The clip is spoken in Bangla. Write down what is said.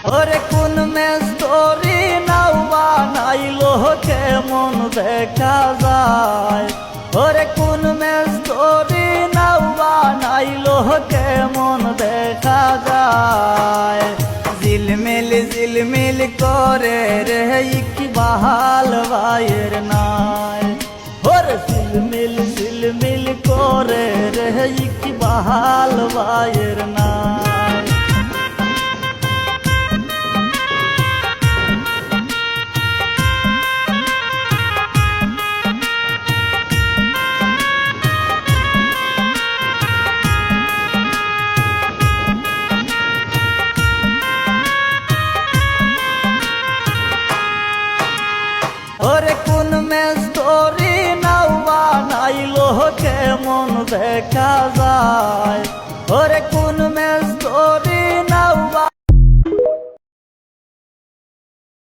ওরে কোন মেস্তরি নাও বানাইলো কেমন দেখা যায়। ওরে কোন মেস্তরি নাও বানাইলো কেমন দেখা যায়। ঝিলমিল ঝিলমিল করে রে কি বাহাল ভাইয়ের নাই। ওরে ঝিলমিল ঝিলমিল করে রে কি বাহাল ভাইয়ের নাই। ওরে কোন মেস্তরি নাও বানাইলো কেমন দেখা যায়। ওরে কোন মেস্তরি